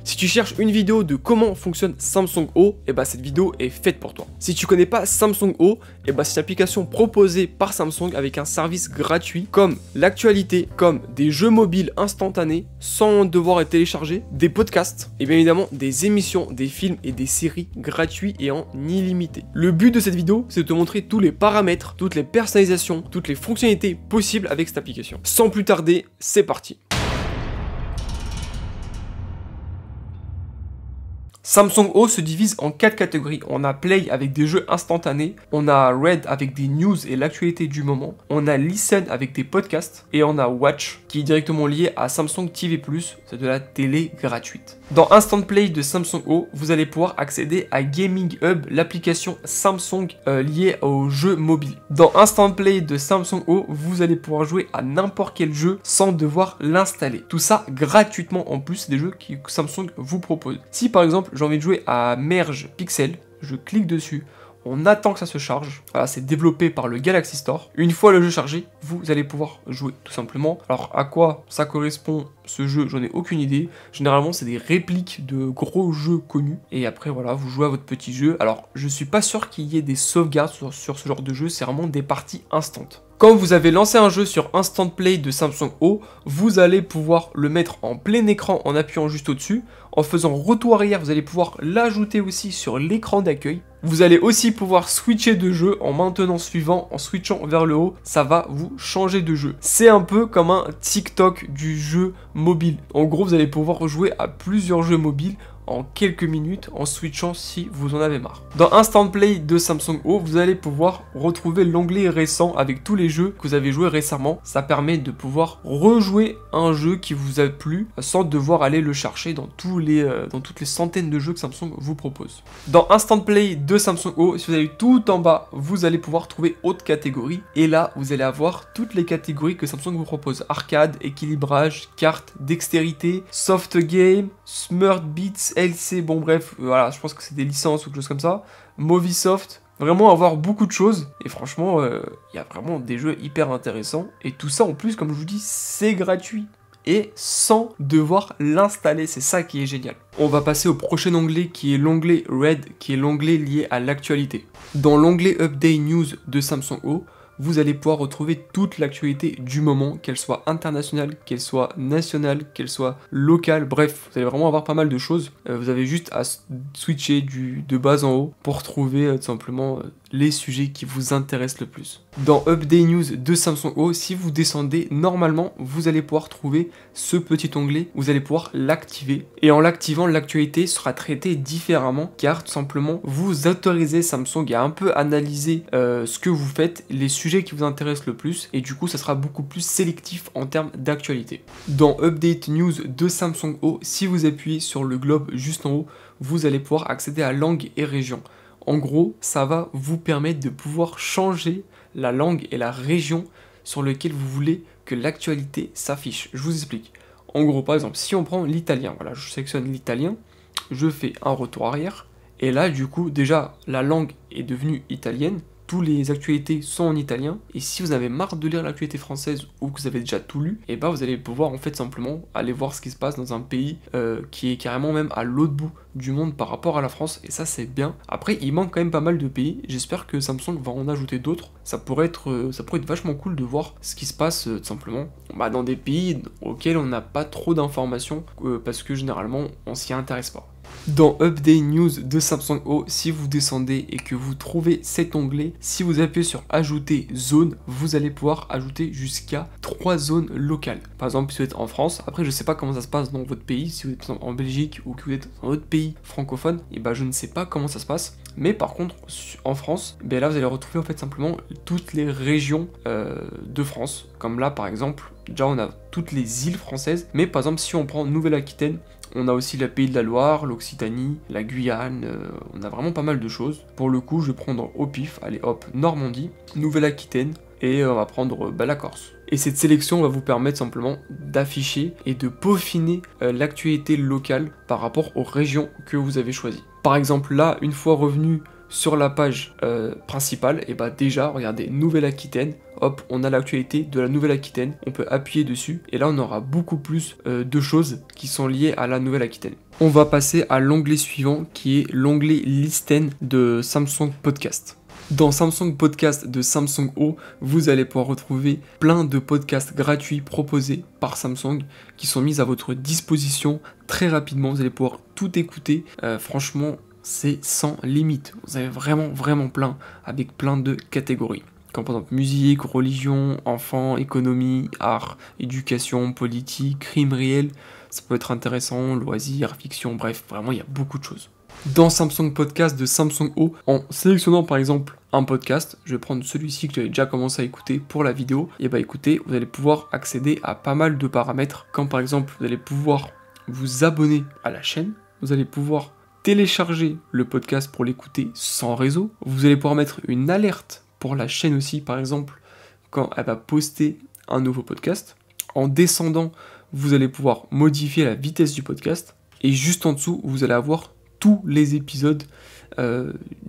Si tu cherches une vidéo de comment fonctionne Samsung O, et bah cette vidéo est faite pour toi. Si tu connais pas Samsung O, et bah c'est une application proposée par Samsung avec un service gratuit comme l'actualité, comme des jeux mobiles instantanés sans devoir être téléchargés, des podcasts et bien évidemment des émissions, des films et des séries gratuits et en illimité. Le but de cette vidéo, c'est de te montrer tous les paramètres, toutes les personnalisations, toutes les fonctionnalités possibles avec cette application. Sans plus tarder, c'est parti. Samsung O se divise en 4 catégories. On a Play avec des jeux instantanés, on a Red avec des news et l'actualité du moment, on a Listen avec des podcasts, et on a Watch qui est directement lié à Samsung TV+, c'est de la télé gratuite. Dans Instant Play de Samsung O, vous allez pouvoir accéder à Gaming Hub, l'application Samsung liée aux jeux mobiles. Dans Instant Play de Samsung O, vous allez pouvoir jouer à n'importe quel jeu sans devoir l'installer. Tout ça gratuitement en plus des jeux que Samsung vous propose. Si par exemple j'ai envie de jouer à Merge Pixel, je clique dessus, on attend que ça se charge. Voilà, c'est développé par le Galaxy Store. Une fois le jeu chargé, vous allez pouvoir jouer tout simplement. Alors à quoi ça correspond ce jeu, j'en ai aucune idée. Généralement c'est des répliques de gros jeux connus. Et après voilà, vous jouez à votre petit jeu. Alors je suis pas sûr qu'il y ait des sauvegardes sur ce genre de jeu, c'est vraiment des parties instantes. Quand vous avez lancé un jeu sur Instant Play de Samsung O, vous allez pouvoir le mettre en plein écran en appuyant juste au-dessus. En faisant retour arrière, vous allez pouvoir l'ajouter aussi sur l'écran d'accueil. Vous allez aussi pouvoir switcher de jeu en maintenant suivant, en switchant vers le haut, ça va vous changer de jeu. C'est un peu comme un TikTok du jeu mobile. En gros, vous allez pouvoir jouer à plusieurs jeux mobiles en quelques minutes en switchant si vous en avez marre. Dans Instant Play de Samsung O, vous allez pouvoir retrouver l'onglet récent avec tous les jeux que vous avez joués récemment. Ça permet de pouvoir rejouer un jeu qui vous a plu sans devoir aller le chercher dans toutes les centaines de jeux que Samsung vous propose. Dans Instant Play de Samsung O, si vous allez tout en bas, vous allez pouvoir trouver autre catégorie et là vous allez avoir toutes les catégories que Samsung vous propose: arcade, équilibrage, carte, dextérité, soft game, smart beats, LC, bon bref, voilà, je pense que c'est des licences ou quelque chose comme ça, Movisoft, vraiment avoir beaucoup de choses, et franchement, il y a vraiment des jeux hyper intéressants, et tout ça en plus, comme je vous dis, c'est gratuit, et sans devoir l'installer, c'est ça qui est génial. On va passer au prochain onglet qui est l'onglet Red, qui est l'onglet lié à l'actualité. Dans l'onglet Update News de Samsung O, vous allez pouvoir retrouver toute l'actualité du moment, qu'elle soit internationale, qu'elle soit nationale, qu'elle soit locale, bref, vous allez vraiment avoir pas mal de choses. Vous avez juste à switcher de bas en haut pour trouver tout simplement les sujets qui vous intéressent le plus. Dans Update News de Samsung O, si vous descendez, normalement, vous allez pouvoir trouver ce petit onglet, vous allez pouvoir l'activer. Et en l'activant, l'actualité sera traitée différemment, car tout simplement, vous autorisez Samsung à un peu analyser ce que vous faites, les sujets qui vous intéressent le plus, et du coup, ça sera beaucoup plus sélectif en termes d'actualité. Dans Update News de Samsung O, si vous appuyez sur le globe juste en haut, vous allez pouvoir accéder à langue et région. En gros, ça va vous permettre de pouvoir changer la langue et la région sur laquelle vous voulez que l'actualité s'affiche. Je vous explique. En gros, par exemple, si on prend l'italien, voilà, je sélectionne l'italien, je fais un retour arrière, et là, du coup, déjà, la langue est devenue italienne, toutes les actualités sont en italien, et si vous avez marre de lire l'actualité française ou que vous avez déjà tout lu, et bah vous allez pouvoir en fait simplement aller voir ce qui se passe dans un pays qui est carrément même à l'autre bout du monde par rapport à la France, et ça c'est bien. Après il manque quand même pas mal de pays, j'espère que Samsung va en ajouter d'autres, ça pourrait être vachement cool de voir ce qui se passe tout simplement dans des pays auxquels on n'a pas trop d'informations, parce que généralement on s'y intéresse pas. Dans Update News de Samsung O, si vous descendez et que vous trouvez cet onglet, si vous appuyez sur Ajouter zone, vous allez pouvoir ajouter jusqu'à 3 zones locales. Par exemple, si vous êtes en France, après je sais pas comment ça se passe dans votre pays, si vous êtes par exemple en Belgique ou que vous êtes dans un autre pays francophone, et bah je ne sais pas comment ça se passe. Mais par contre, en France, ben là vous allez retrouver en fait simplement toutes les régions de France. Comme là par exemple, déjà on a toutes les îles françaises, mais par exemple si on prend Nouvelle-Aquitaine, on a aussi la Pays de la Loire, l'Occitanie, la Guyane, on a vraiment pas mal de choses. Pour le coup, je vais prendre au pif, allez hop, Normandie, Nouvelle-Aquitaine, et on va prendre la Corse. Et cette sélection va vous permettre simplement d'afficher et de peaufiner l'actualité locale par rapport aux régions que vous avez choisies. Par exemple là, une fois revenu sur la page principale, et bah déjà, regardez, Nouvelle-Aquitaine, hop, on a l'actualité de la Nouvelle-Aquitaine, on peut appuyer dessus, et là on aura beaucoup plus de choses qui sont liées à la Nouvelle-Aquitaine. On va passer à l'onglet suivant qui est l'onglet Listen de Samsung Podcast. Dans Samsung Podcast de Samsung O, vous allez pouvoir retrouver plein de podcasts gratuits proposés par Samsung qui sont mis à votre disposition très rapidement. Vous allez pouvoir tout écouter. Franchement, c'est sans limite. Vous avez vraiment plein avec plein de catégories. Comme par exemple musique, religion, enfants, économie, art, éducation, politique, crime réel. Ça peut être intéressant, loisirs, fiction, bref, vraiment il y a beaucoup de choses. Dans Samsung Podcast de Samsung O, en sélectionnant par exemple un podcast, je vais prendre celui-ci que j'avais déjà commencé à écouter pour la vidéo, et bah écoutez, vous allez pouvoir accéder à pas mal de paramètres, comme par exemple vous allez pouvoir vous abonner à la chaîne, vous allez pouvoir télécharger le podcast pour l'écouter sans réseau, vous allez pouvoir mettre une alerte pour la chaîne aussi, par exemple quand elle va poster un nouveau podcast. En descendant, vous allez pouvoir modifier la vitesse du podcast, et juste en dessous, vous allez avoir tous les épisodes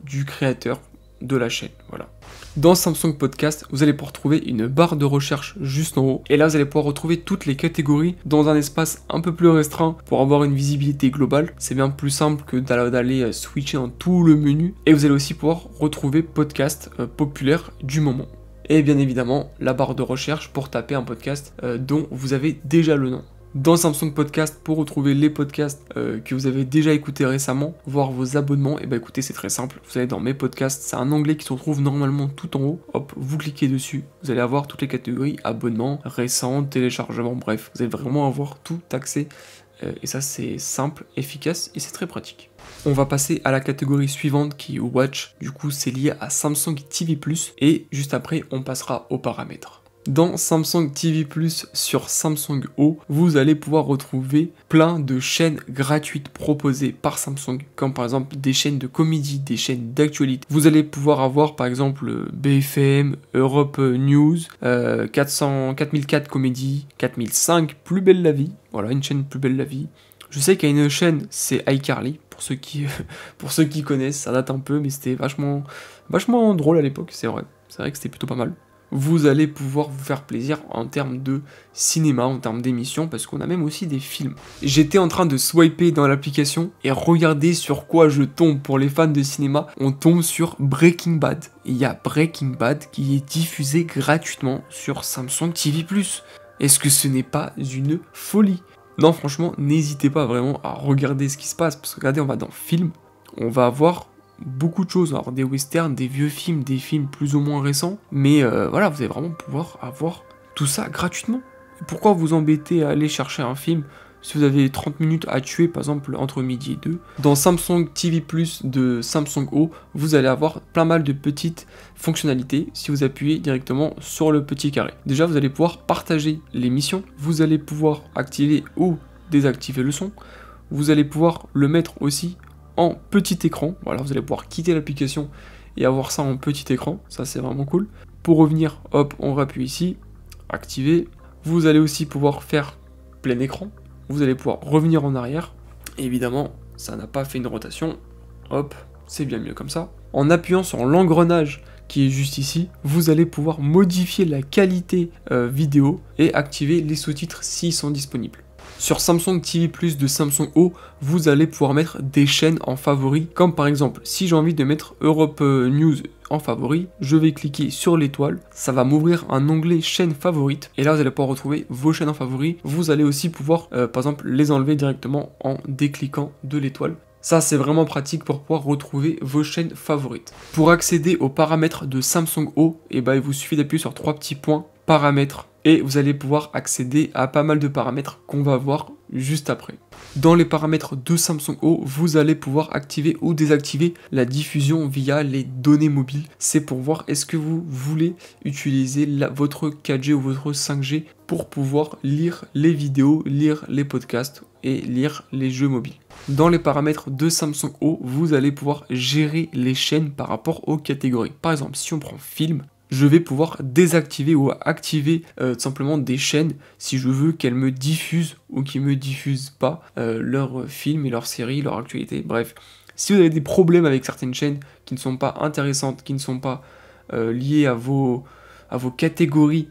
du créateur de la chaîne, voilà. Dans Samsung Podcast, vous allez pouvoir trouver une barre de recherche juste en haut, et là vous allez pouvoir retrouver toutes les catégories dans un espace un peu plus restreint pour avoir une visibilité globale. C'est bien plus simple que d'aller switcher dans tout le menu, et vous allez aussi pouvoir retrouver podcast populaire du moment. Et bien évidemment, la barre de recherche pour taper un podcast dont vous avez déjà le nom. Dans Samsung Podcast, pour retrouver les podcasts que vous avez déjà écoutés récemment, voir vos abonnements, et bah écoutez, c'est très simple. Vous allez dans mes podcasts, c'est un onglet qui se retrouve normalement tout en haut. Hop, vous cliquez dessus, vous allez avoir toutes les catégories, abonnements, récents, téléchargements, bref, vous allez vraiment avoir tout accès. Et ça, c'est simple, efficace et c'est très pratique. On va passer à la catégorie suivante qui est Watch. Du coup, c'est lié à Samsung TV+, et juste après, on passera aux paramètres. Dans Samsung TV+, sur Samsung O, vous allez pouvoir retrouver plein de chaînes gratuites proposées par Samsung, comme par exemple des chaînes de comédie, des chaînes d'actualité. Vous allez pouvoir avoir par exemple BFM, Europe News, 4004 Comédie, 4005 Plus Belle la Vie, voilà une chaîne Plus Belle la Vie. Je sais qu'il y a une chaîne, c'est iCarly, pour ceux qui connaissent, ça date un peu, mais c'était vachement drôle à l'époque, c'est vrai que c'était plutôt pas mal. Vous allez pouvoir vous faire plaisir en termes de cinéma, en termes d'émissions, parce qu'on a même aussi des films. J'étais en train de swiper dans l'application et regardez sur quoi je tombe. Pour les fans de cinéma, on tombe sur Breaking Bad. Il y a Breaking Bad qui est diffusé gratuitement sur Samsung TV+. Est-ce que ce n'est pas une folie? Non, franchement, n'hésitez pas vraiment à regarder ce qui se passe, parce que regardez, on va dans film, on va avoir beaucoup de choses, alors des westerns, des vieux films, des films plus ou moins récents, mais voilà, vous allez vraiment pouvoir avoir tout ça gratuitement. Et pourquoi vous embêter à aller chercher un film si vous avez 30 minutes à tuer, par exemple entre midi et 2. Dans Samsung TV+, de Samsung O, vous allez avoir plein mal de petites fonctionnalités si vous appuyez directement sur le petit carré. Déjà, vous allez pouvoir partager l'émission, vous allez pouvoir activer ou désactiver le son, vous allez pouvoir le mettre aussi en petit écran. Voilà, vous allez pouvoir quitter l'application et avoir ça en petit écran, ça c'est vraiment cool. Pour revenir, hop, on rappuie ici, activer. Vous allez aussi pouvoir faire plein écran, vous allez pouvoir revenir en arrière. Et évidemment, ça n'a pas fait une rotation, hop, c'est bien mieux comme ça. En appuyant sur l'engrenage qui est juste ici, vous allez pouvoir modifier la qualité vidéo et activer les sous-titres s'ils sont disponibles. Sur Samsung TV+, de Samsung O, vous allez pouvoir mettre des chaînes en favoris, comme par exemple, si j'ai envie de mettre Europe News en favori, je vais cliquer sur l'étoile, ça va m'ouvrir un onglet chaîne favorite, et là vous allez pouvoir retrouver vos chaînes en favoris. Vous allez aussi pouvoir, par exemple, les enlever directement en décliquant de l'étoile. Ça, c'est vraiment pratique pour pouvoir retrouver vos chaînes favorites. Pour accéder aux paramètres de Samsung O, il vous suffit d'appuyer sur 3 petits points, paramètres, et vous allez pouvoir accéder à pas mal de paramètres qu'on va voir juste après. Dans les paramètres de Samsung O, vous allez pouvoir activer ou désactiver la diffusion via les données mobiles. C'est pour voir est-ce que vous voulez utiliser votre 4G ou votre 5G pour pouvoir lire les vidéos, lire les podcasts et lire les jeux mobiles. Dans les paramètres de Samsung O, vous allez pouvoir gérer les chaînes par rapport aux catégories. Par exemple, si on prend film, je vais pouvoir désactiver ou activer tout simplement des chaînes si je veux qu'elles me diffusent ou qu'ils ne me diffusent pas leurs films et leurs séries, leur actualité, bref. Si vous avez des problèmes avec certaines chaînes qui ne sont pas intéressantes, qui ne sont pas liées à à vos catégories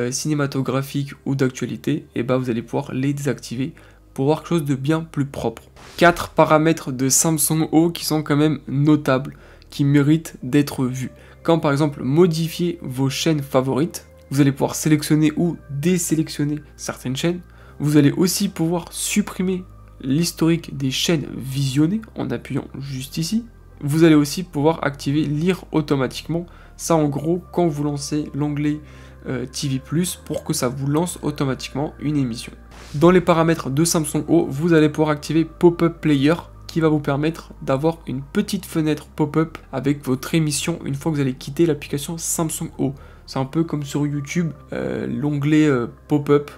cinématographiques ou d'actualité, et bah vous allez pouvoir les désactiver pour avoir quelque chose de bien plus propre. 4 paramètres de Samsung O qui sont quand même notables, qui méritent d'être vus. Comme par exemple modifier vos chaînes favorites, vous allez pouvoir sélectionner ou désélectionner certaines chaînes. Vous allez aussi pouvoir supprimer l'historique des chaînes visionnées en appuyant juste ici. Vous allez aussi pouvoir activer lire automatiquement. Ça en gros quand vous lancez l'onglet TV+, pour que ça vous lance automatiquement une émission. Dans les paramètres de Samsung O, vous allez pouvoir activer Pop-up Player qui va vous permettre d'avoir une petite fenêtre pop-up avec votre émission une fois que vous allez quitter l'application Samsung O. C'est un peu comme sur YouTube, l'onglet pop-up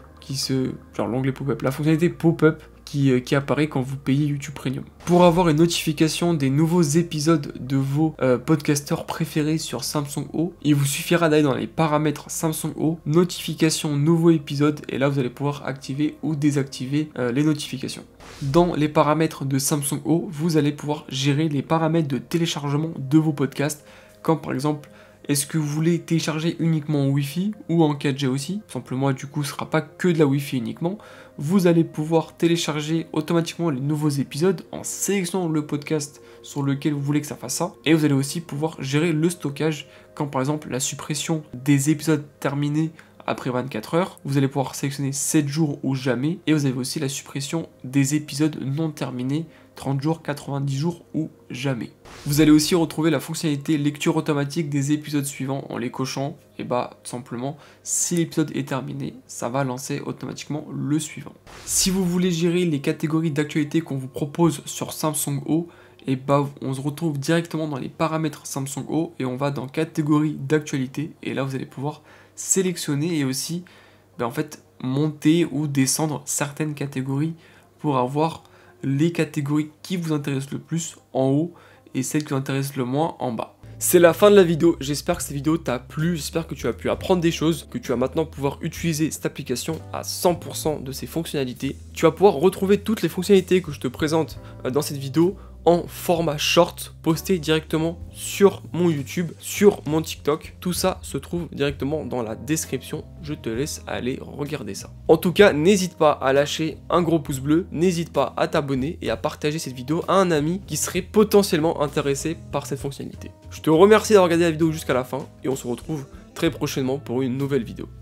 l'onglet pop-up, la fonctionnalité pop-up qui apparaît quand vous payez YouTube Premium. Pour avoir une notification des nouveaux épisodes de vos podcasteurs préférés sur Samsung O, il vous suffira d'aller dans les paramètres Samsung O, notification nouveau épisode, et là vous allez pouvoir activer ou désactiver les notifications. Dans les paramètres de Samsung O, vous allez pouvoir gérer les paramètres de téléchargement de vos podcasts, comme par exemple est-ce que vous voulez télécharger uniquement en Wi-Fi ou en 4G aussi? Simplement, du coup, ce ne sera pas que de la Wi-Fi uniquement. Vous allez pouvoir télécharger automatiquement les nouveaux épisodes en sélectionnant le podcast sur lequel vous voulez que ça fasse ça. Et vous allez aussi pouvoir gérer le stockage, comme par exemple la suppression des épisodes terminés après 24 heures. Vous allez pouvoir sélectionner 7 jours ou jamais. Et vous avez aussi la suppression des épisodes non terminés, 30 jours, 90 jours ou jamais. Vous allez aussi retrouver la fonctionnalité lecture automatique des épisodes suivants en les cochant. Et bah tout simplement, si l'épisode est terminé, ça va lancer automatiquement le suivant. Si vous voulez gérer les catégories d'actualité qu'on vous propose sur Samsung O, et bah on se retrouve directement dans les paramètres Samsung O et on va dans catégorie d'actualité. Et là vous allez pouvoir sélectionner et aussi en fait monter ou descendre certaines catégories pour avoir les catégories qui vous intéressent le plus en haut et celles qui vous intéressent le moins en bas. C'est la fin de la vidéo, j'espère que cette vidéo t'a plu, j'espère que tu as pu apprendre des choses, que tu vas maintenant pouvoir utiliser cette application à 100% de ses fonctionnalités. Tu vas pouvoir retrouver toutes les fonctionnalités que je te présente dans cette vidéo en format short, posté directement sur mon YouTube, sur mon TikTok. Tout ça se trouve directement dans la description. Je te laisse aller regarder ça. En tout cas, n'hésite pas à lâcher un gros pouce bleu, n'hésite pas à t'abonner et à partager cette vidéo à un ami qui serait potentiellement intéressé par cette fonctionnalité. Je te remercie d'avoir regardé la vidéo jusqu'à la fin et on se retrouve très prochainement pour une nouvelle vidéo.